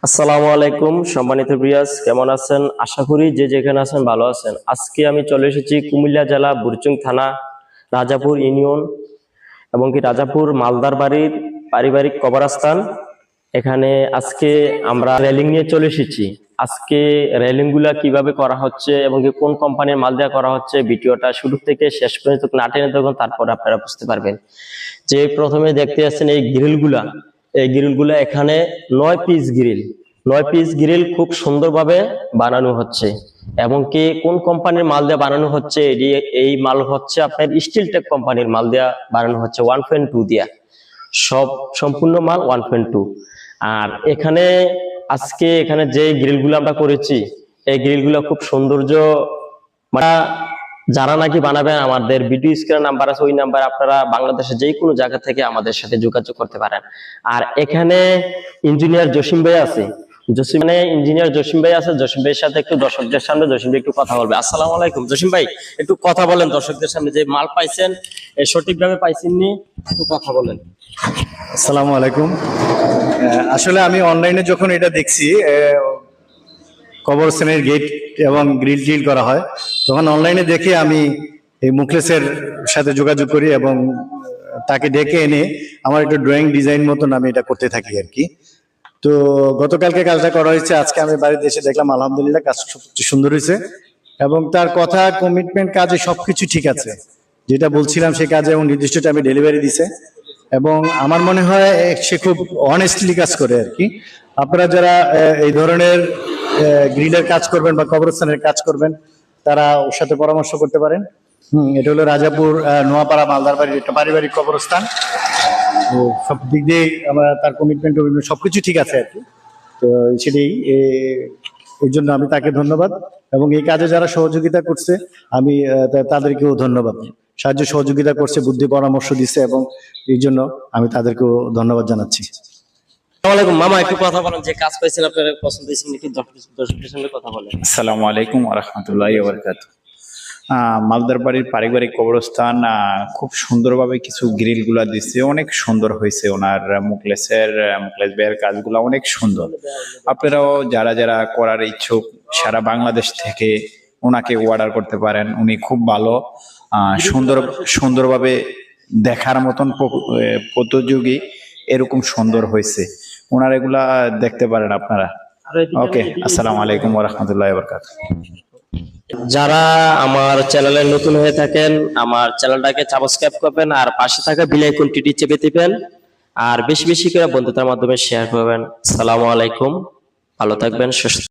আসসালামু আলাইকুম সম্মানিত ভিউয়ার্স, কেমন আছেন? আশা করি যে যেখানে আছেন ভালো আছেন। আজকে আমি চলে এসেছি কুমিল্লা জেলা বুড়িচং থানা রাজাপুর ইউনিয়ন এবং কি রাজাপুর মালদার বাড়ির পারিবারিক কবরস্থান। এখানে আজকে আমরা রেলিং নিয়ে চলে এসেছি। আজকে রেলিং গুলা কিভাবে করা হচ্ছে এবং কি কোন কোম্পানির মাল দেওয়া করা হচ্ছে, ভিডিওটা শুরু থেকে শেষ পর্যন্ত না টেনে দেখুন, তারপর আপনারা বুঝতে পারবেন। যে প্রথমে দেখতে পাচ্ছেন এই গ্রিলগুলা এখানে 9 পিস গ্রিল খুব সুন্দরভাবে বানানো হচ্ছে এবং কি কোন কোম্পানির মাল দিয়ে বানানো হচ্ছে, এই মাল হচ্ছে আপনার স্টিল টেক কোম্পানির মাল দিয়ে বানানো হচ্ছে 1.2 দিয়া, সম্পূর্ণ মাল 1.2। আর আজকে এখানে যে গ্রিলগুলো আমরা করেছি, এই গ্রিলগুলো খুব সৌন্দর্য, মানে যারা নাকি বানাবেন, আমাদের ভিডিও স্ক্রিনে নাম্বার আছে, ওই নাম্বার আপনারা বাংলাদেশের যে কোনো জায়গা থেকে আমাদের সাথে যোগাযোগ করতে পারেন। আর এখানে ইঞ্জিনিয়ার জসিম ভাই আছে, জসিম ভাইয়ের সাথে একটু দর্শকদের সামনে জসিম ভাই একটু কথা বলবে। আসসালামু আলাইকুম জসিম ভাই, একটু কথা বলেন দর্শকদের সামনে, যে মাল পাইছেন সঠিকভাবে পাইছেননি, একটু কথা বলেন। আসসালামু আলাইকুম। আসলে আমি অনলাইনে যখন এটা দেখছি কবরস্থানের গেট এবং গ্রিল করা হয়, তখন অনলাইনে দেখে আমি এই মুখলেসের সাথে যোগাযোগ করি এবং তাকে ডেকে এনে আমার একটা ড্রয়িং ডিজাইন মতন আমি এটা করতে থাকি আর কি। তো গতকালকে কাজটা করা হয়েছে, আজকে আমি বাড়িতে এসে দেখলাম আলহামদুলিল্লাহ কাজ সবচেয়ে সুন্দর হয়েছে এবং তার কথা, কমিটমেন্ট, কাজে সবকিছু ঠিক আছে। যেটা বলছিলাম সেই কাজে এবং নির্দিষ্ট টাইমে ডেলিভারি দিছে এবং আমার মনে হয় সে খুব অনেস্টলি কাজ করে আর কি। আপনারা যারা এই ধরনের গ্রিলের কাজ করবেন বা কবরস্থানের কাজ করবেন, তারা ওর সাথে পরামর্শ করতে পারেন। এটা হলো রাজাপুর নোয়াপাড়া মালদার বাড়ির একটা পারিবারিক কবরস্থান। তো সব দিক দিয়ে আমরা তার কমিটমেন্ট সবকিছু ঠিক আছে আর কি। তো সেটাই, এই জন্য আমি তাকে ধন্যবাদ এবং এই কাজে যারা সহযোগিতা করছে আমি তাদেরকেও ধন্যবাদ। সাহায্য সহযোগিতা করছে, বুদ্ধি পরামর্শ দিচ্ছে এবং এই জন্য আমি তাদেরকেও ধন্যবাদ জানাচ্ছি। মামা, একটু কথা বলেন, যে কাজ পাইছেন আপনার পছন্দ হয়েছে নাকি, দর্শকদের সঙ্গে কথা বলেন। আসসালামু আলাইকুম ওয়া রাহমাতুল্লাহি ওয়া বারাকাতুহু। মালদার বাড়ির পারিবারিক কবরস্থান খুব সুন্দরভাবে কিছু গ্রিল গুলা দিচ্ছে, অনেক সুন্দর হয়েছে। ওনার মুখলেস ভাইয়ের কাজগুলো অনেক সুন্দর। আপনারাও যারা যারা করার ইচ্ছুক সারা বাংলাদেশ থেকে ওনাকে অর্ডার করতে পারেন। উনি খুব ভালো, সুন্দরভাবে দেখার মতন প্রতিযোগী, এরকম সুন্দর হয়েছে। ওনার এগুলা দেখতে পারেন আপনারা। ওকে, আসসালামু আলাইকুম ওয়া রাহমাতুল্লাহি ওয়া বারাকাতুহু। যারা আমার চ্যানেলে নতুন হয়ে থাকেন, আমার চ্যানেলটাকে সাবস্ক্রাইব করবেন আর পাশে থাকা বেল আইকনটি চেপে দিবেন আর বেশি বেশি করে বন্ধুদের মাধ্যমে শেয়ার করবেন। আসসালামু আলাইকুম, ভালো থাকবেন, সুস্থ